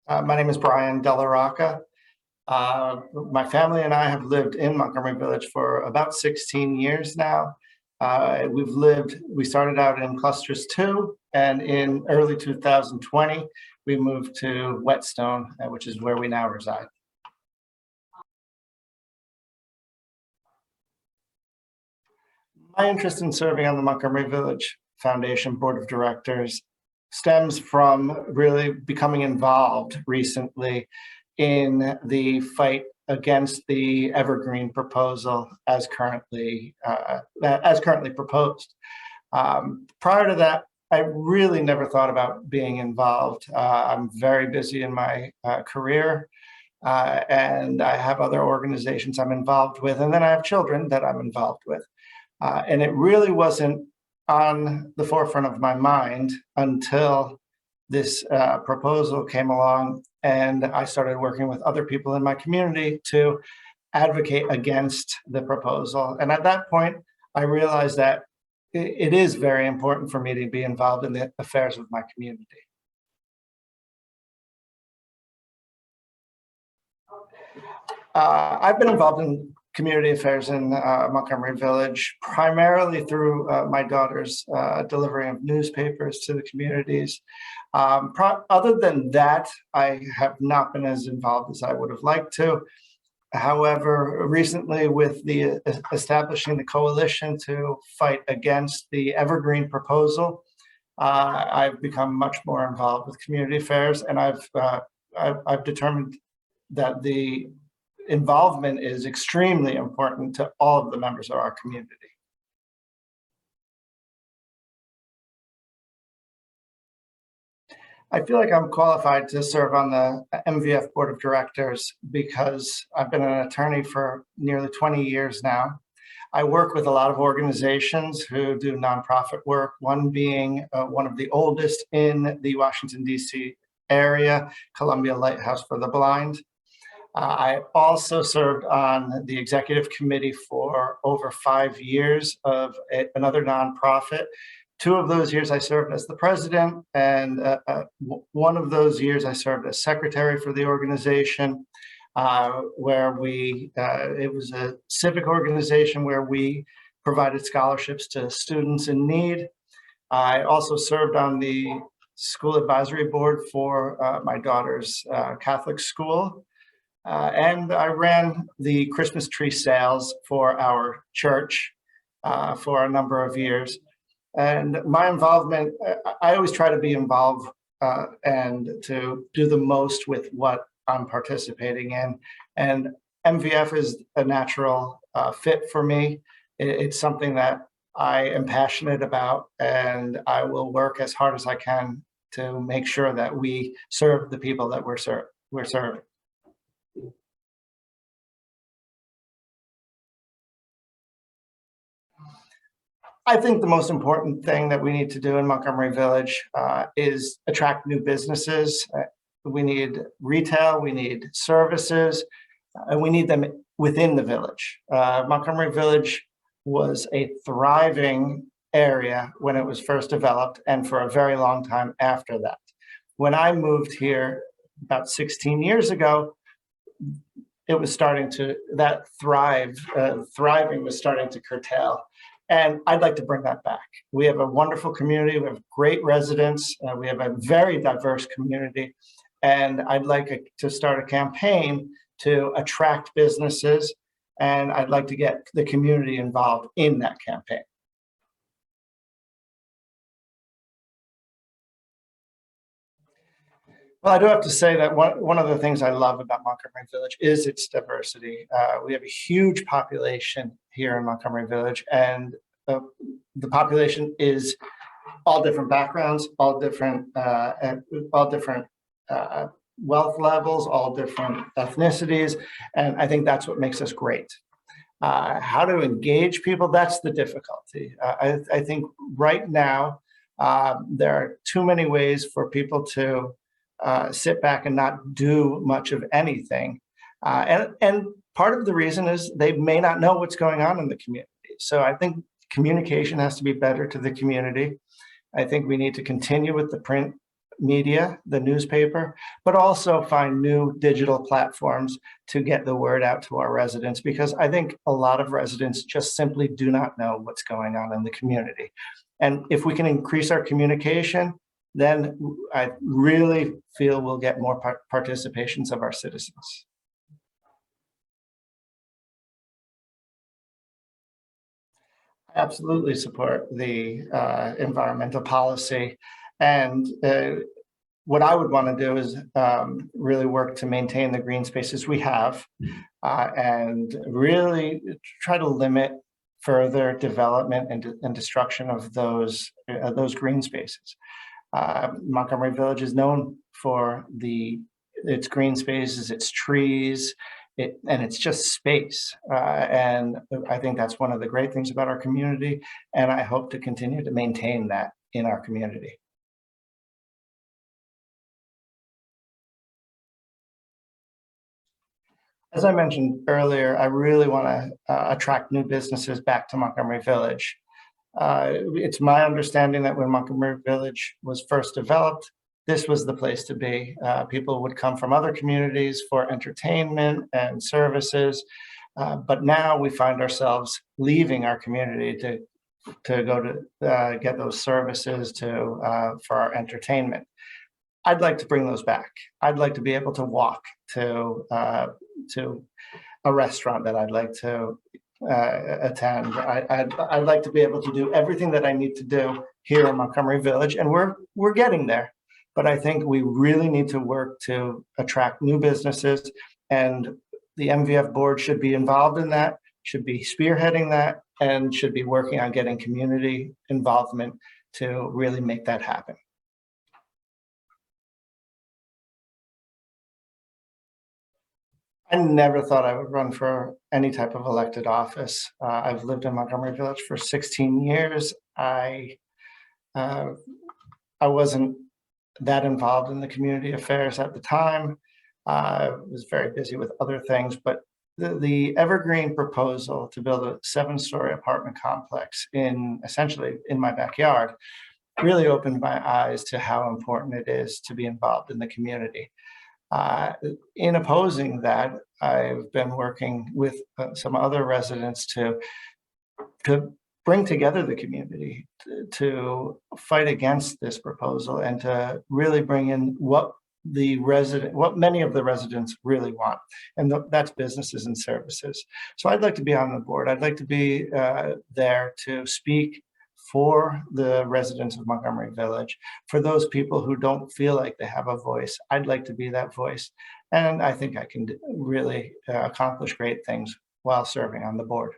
My name is Brian Della Rocca. My family and I have lived in Montgomery Village for about 16 years now. We started out in clusters 2, and in early 2020, we moved to Whetstone, which is where we now reside. My interest in serving on the Montgomery Village Foundation Board of Directors stems from really becoming involved recently in the fight against the evergreen proposal as currently proposed. Prior to that, I really never thought about being involved. I'm very busy in my career, and I have other organizations I'm involved with, and then I have children that I'm involved with. And it really wasn't on the forefront of my mind until this proposal came along, and I started working with other people in my community to advocate against the proposal. And at that point, I realized that it is very important for me to be involved in the affairs of my community. I've been involved in community affairs in Montgomery Village, primarily through my daughter's delivery of newspapers to the communities. Other than that, I have not been as involved as I would have liked to. However, recently with the establishing the coalition to fight against the evergreen proposal, I've become much more involved with community affairs, and I've determined that the involvement is extremely important to all of the members of our community. I feel like I'm qualified to serve on the MVF Board of Directors because I've been an attorney for nearly 20 years now. I work with a lot of organizations who do nonprofit work, one being one of the oldest in the Washington, D.C. area, Columbia Lighthouse for the Blind. I also served on the executive committee for over 5 years of another nonprofit. 2 of those years I served as the president, and one of those years I served as secretary for the organization, where it was a civic organization where we provided scholarships to students in need. I also served on the school advisory board for my daughter's Catholic school. And I ran the Christmas tree sales for our church for a number of years. And my involvement, I always try to be involved and to do the most with what I'm participating in. And MVF is a natural fit for me. It's something that I am passionate about, and I will work as hard as I can to make sure that we serve the people that we're serving. I think the most important thing that we need to do in Montgomery Village is attract new businesses. We need retail, we need services, and we need them within the village. Montgomery Village was a thriving area when it was first developed, and for a very long time after that. When I moved here about 16 years ago, it was starting to, thriving was starting to curtail. And I'd like to bring that back. We have a wonderful community, we have great residents, we have a very diverse community, and I'd like to start a campaign to attract businesses, and I'd like to get the community involved in that campaign. Well, I do have to say that one of the things I love about Montgomery Village is its diversity. We have a huge population here in Montgomery Village, and the population is all different backgrounds, all different wealth levels, all different ethnicities, and I think that's what makes us great. How to engage people, that's the difficulty. I think right now there are too many ways for people to sit back and not do much of anything. And part of the reason is they may not know what's going on in the community. So I think communication has to be better to the community. I think we need to continue with the print media, the newspaper, but also find new digital platforms to get the word out to our residents, because I think a lot of residents just simply do not know what's going on in the community. And if we can increase our communication, then I really feel we'll get more participations of our citizens. I absolutely support the environmental policy. And what I would want to do is really work to maintain the green spaces we have, and really try to limit further development and destruction of those green spaces. Montgomery Village is known for its green spaces, its trees, and it's just space. And I think that's one of the great things about our community. And I hope to continue to maintain that in our community. As I mentioned earlier, I really want to attract new businesses back to Montgomery Village. It's my understanding that when Montgomery Village was first developed, this was the place to be. People would come from other communities for entertainment and services, but now we find ourselves leaving our community to go to get those services for our entertainment. I'd like to bring those back. I'd like to be able to walk to a restaurant that I'd like to attend. I'd like to be able to do everything that I need to do here in Montgomery Village, and we're getting there. But I think we really need to work to attract new businesses, and the MVF board should be involved in that, should be spearheading that, and should be working on getting community involvement to really make that happen. I never thought I would run for any type of elected office. I've lived in Montgomery Village for 16 years. Uh, I wasn't that involved in the community affairs at the time. I was very busy with other things, but the evergreen proposal to build a 7-story apartment complex essentially in my backyard really opened my eyes to how important it is to be involved in the community. In opposing that, I've been working with some other residents to bring together the community, to fight against this proposal, and to really bring in what many of the residents really want, and that's businesses and services. So I'd like to be on the board. I'd like to be there to speak for the residents of Montgomery Village, for those people who don't feel like they have a voice. I'd like to be that voice. And I think I can really accomplish great things while serving on the board.